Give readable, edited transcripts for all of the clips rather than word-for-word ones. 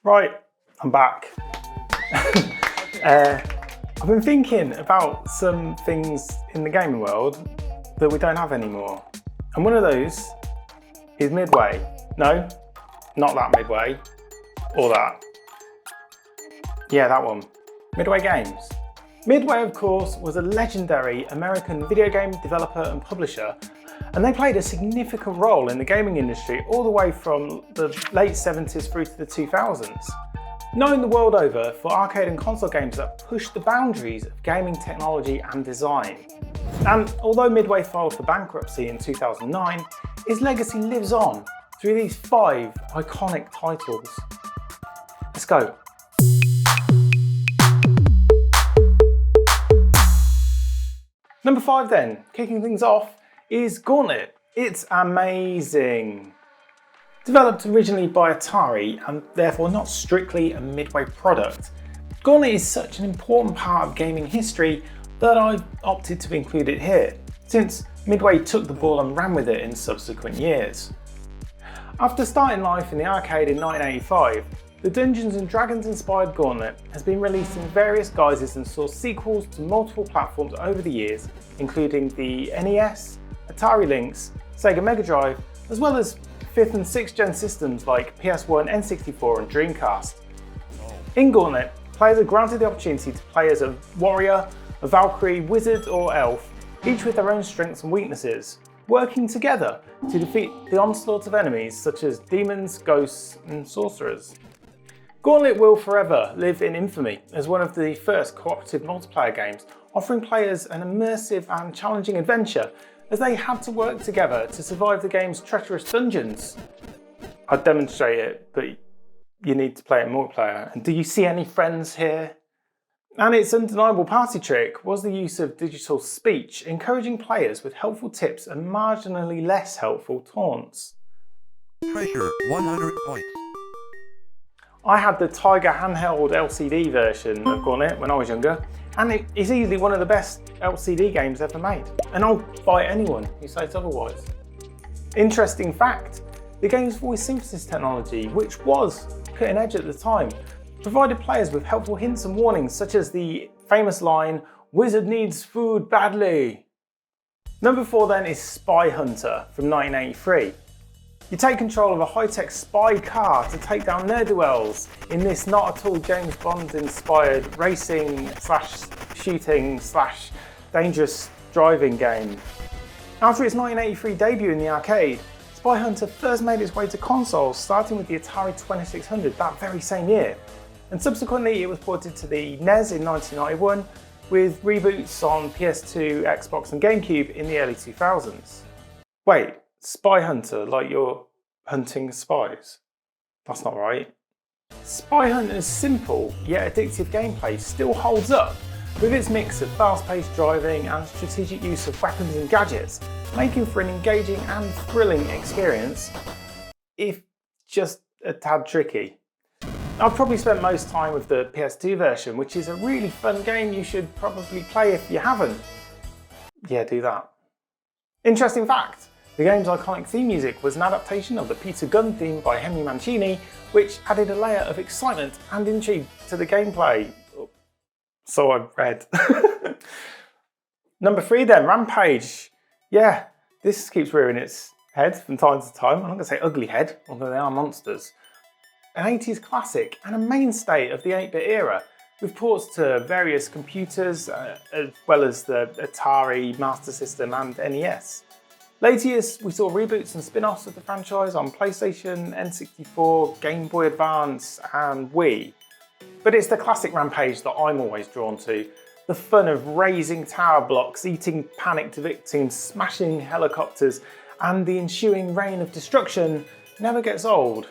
Right, I'm back. I've been thinking about some things in the gaming world that we don't have anymore. And one of those is Midway. No, not that Midway, or that. Yeah, that one. Midway Games. Midway, of course, was a legendary American video game developer and publisher, and they played a significant role in the gaming industry all the way from the late 70s through to the 2000s. Known the world over for arcade and console games that pushed the boundaries of gaming technology and design. And although Midway filed for bankruptcy in 2009, its legacy lives on through these 5 iconic titles. Let's go. Number 5 then, kicking things off, is Gauntlet. It's amazing. Developed originally by Atari and therefore not strictly a Midway product, Gauntlet is such an important part of gaming history that I've opted to include it here, since Midway took the ball and ran with it in subsequent years. After starting life in the arcade in 1985, the Dungeons & Dragons inspired Gauntlet has been released in various guises and saw sequels to multiple platforms over the years, including the NES, Atari Lynx, Sega Mega Drive, as well as 5th and 6th gen systems like PS1, N64 and Dreamcast. In Gauntlet, players are granted the opportunity to play as a warrior, a Valkyrie, wizard or elf, each with their own strengths and weaknesses, working together to defeat the onslaught of enemies such as demons, ghosts and sorcerers. Gauntlet will forever live in infamy as one of the first cooperative multiplayer games, offering players an immersive and challenging adventure as they had to work together to survive the game's treacherous dungeons. I'd demonstrate it, but you need to play it in multiplayer. And do you see any friends here? And its undeniable party trick was the use of digital speech, encouraging players with helpful tips and marginally less helpful taunts. Treasure 100 points. I had the Tiger handheld LCD version of Gauntlet when I was younger, and it is easily one of the best LCD games ever made, and I'll fight anyone who says otherwise. Interesting fact, the game's voice synthesis technology, which was cutting edge at the time, provided players with helpful hints and warnings such as the famous line, "Wizard needs food badly." Number 4 then is Spy Hunter from 1983. You take control of a high-tech spy car to take down ne'er-do-wells in this not at all James Bond inspired racing / shooting / dangerous driving game. After its 1983 debut in the arcade, Spy Hunter first made its way to consoles, starting with the Atari 2600 that very same year, and subsequently it was ported to the NES in 1991 with reboots on PS2, Xbox and GameCube in the early 2000s. Wait, Spy Hunter, like you're hunting spies? That's not right. Spy Hunter's simple yet addictive gameplay still holds up, with its mix of fast-paced driving and strategic use of weapons and gadgets, making for an engaging and thrilling experience, if just a tad tricky. I've probably spent most time with the PS2 version, which is a really fun game you should probably play if you haven't. Yeah, do that. Interesting fact, the game's iconic theme music was an adaptation of the Peter Gunn theme by Henry Mancini, which added a layer of excitement and intrigue to the gameplay. So I've read. Number 3 then, Rampage. Yeah, this keeps rearing its head from time to time. I'm not going to say ugly head, although they are monsters. An 80s classic and a mainstay of the 8-bit era, with ports to various computers, as well as the Atari, Master System and NES. Later years, we saw reboots and spin-offs of the franchise on PlayStation, N64, Game Boy Advance and Wii. But it's the classic Rampage that I'm always drawn to. The fun of raising tower blocks, eating panicked victims, smashing helicopters, and the ensuing reign of destruction never gets old.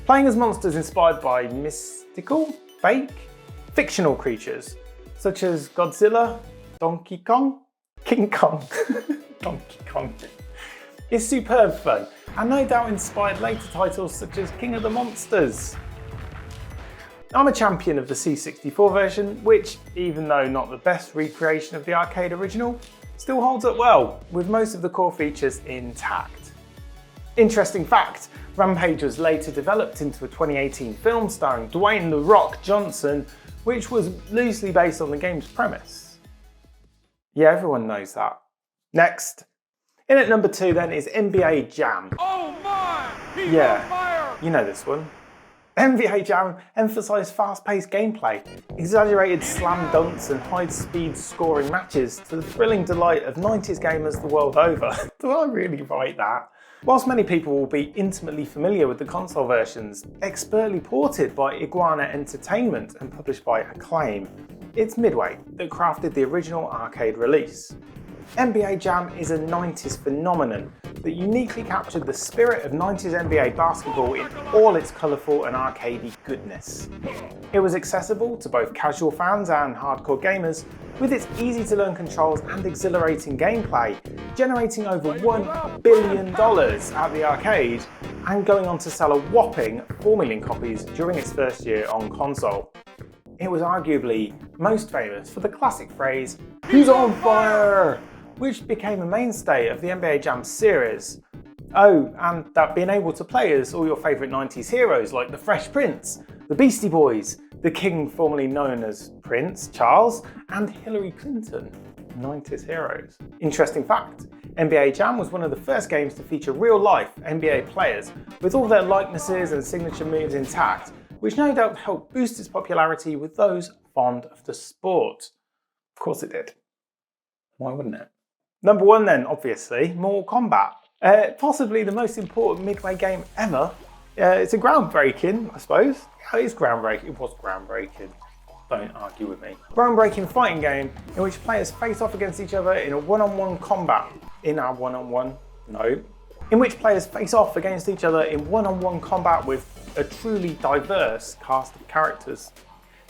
Playing as monsters inspired by mystical, fake, fictional creatures, such as Godzilla, Donkey Kong, King Kong, Donkey Kong, is superb fun, and no doubt inspired later titles such as King of the Monsters. I'm a champion of the C64 version, which, even though not the best recreation of the arcade original, still holds up well, with most of the core features intact. Interesting fact, Rampage was later developed into a 2018 film starring Dwayne "The Rock" Johnson, which was loosely based on the game's premise. Yeah, everyone knows that. Next. In at number 2 then is NBA Jam. Oh my! He's Yeah, on fire! you know this one. NBA Jam emphasised fast-paced gameplay, exaggerated slam dunks and high-speed scoring matches to the thrilling delight of 90s gamers the world over. Did I really write that? Whilst many people will be intimately familiar with the console versions, expertly ported by Iguana Entertainment and published by Acclaim, it's Midway that crafted the original arcade release. NBA Jam is a 90s phenomenon that uniquely captured the spirit of 90s NBA basketball in all its colourful and arcadey goodness. It was accessible to both casual fans and hardcore gamers, with its easy-to-learn controls and exhilarating gameplay, generating over $1 billion at the arcade and going on to sell a whopping 4 million copies during its first year on console. It was arguably most famous for the classic phrase, "Who's on fire?", which became a mainstay of the NBA Jam series. Oh, and that being able to play as all your favourite 90s heroes like the Fresh Prince, the Beastie Boys, the King formerly known as Prince Charles, and Hillary Clinton, 90s heroes. Interesting fact, NBA Jam was one of the first games to feature real-life NBA players with all their likenesses and signature moves intact, which no doubt helped boost its popularity with those fond of the sport. Of course it did. Why wouldn't it? Number 1 then, obviously, Mortal Kombat. Possibly the most important Midway game ever. It's a groundbreaking, I suppose. Yeah, it is groundbreaking. It was groundbreaking. Don't argue with me. Groundbreaking fighting game in which players face off against each other in a one-on-one combat. In which players face off against each other in one-on-one combat with a truly diverse cast of characters.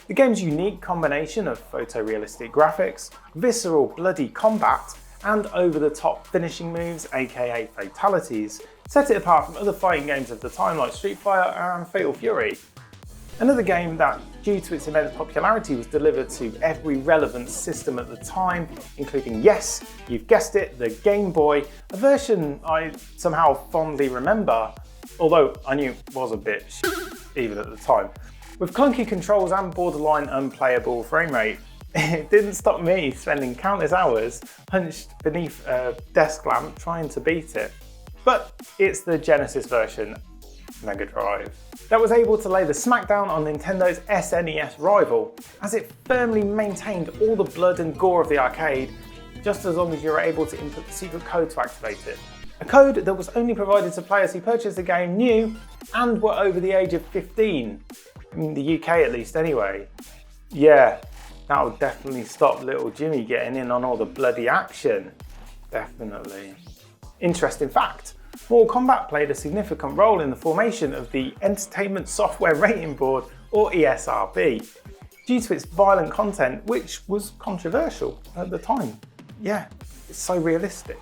The game's unique combination of photorealistic graphics, visceral bloody combat, and over-the-top finishing moves, aka fatalities, set it apart from other fighting games of the time like Street Fighter and Fatal Fury. Another game that, due to its immense popularity, was delivered to every relevant system at the time, including, yes, you've guessed it, the Game Boy, a version I somehow fondly remember, although I knew it was a bit even at the time. With clunky controls and borderline unplayable frame rate, it didn't stop me spending countless hours hunched beneath a desk lamp trying to beat it. But it's the Genesis version, Mega Drive, that was able to lay the smackdown on Nintendo's SNES rival, as it firmly maintained all the blood and gore of the arcade, just as long as you were able to input the secret code to activate it. A code that was only provided to players who purchased the game new and were over the age of 15. In the UK at least anyway. Yeah, that would definitely stop little Jimmy getting in on all the bloody action. Definitely. Interesting fact, Mortal Kombat played a significant role in the formation of the Entertainment Software Rating Board, or ESRB, due to its violent content, which was controversial at the time. Yeah, it's so realistic.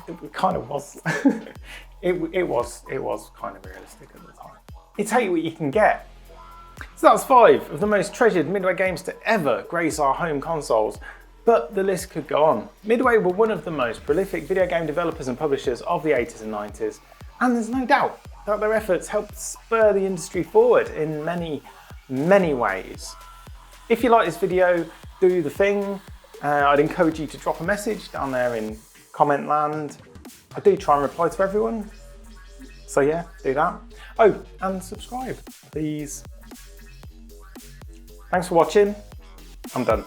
It kind of was. it was kind of realistic at the time. You take what you can get. So that's 5 of the most treasured Midway games to ever grace our home consoles, but the list could go on. Midway were one of the most prolific video game developers and publishers of the 80s and 90s, and there's no doubt that their efforts helped spur the industry forward in many, many ways. If you like this video, do the thing. I'd encourage you to drop a message down there in comment land. I do try and reply to everyone, so yeah, do that. Oh, and subscribe, please. Thanks for watching. I'm done.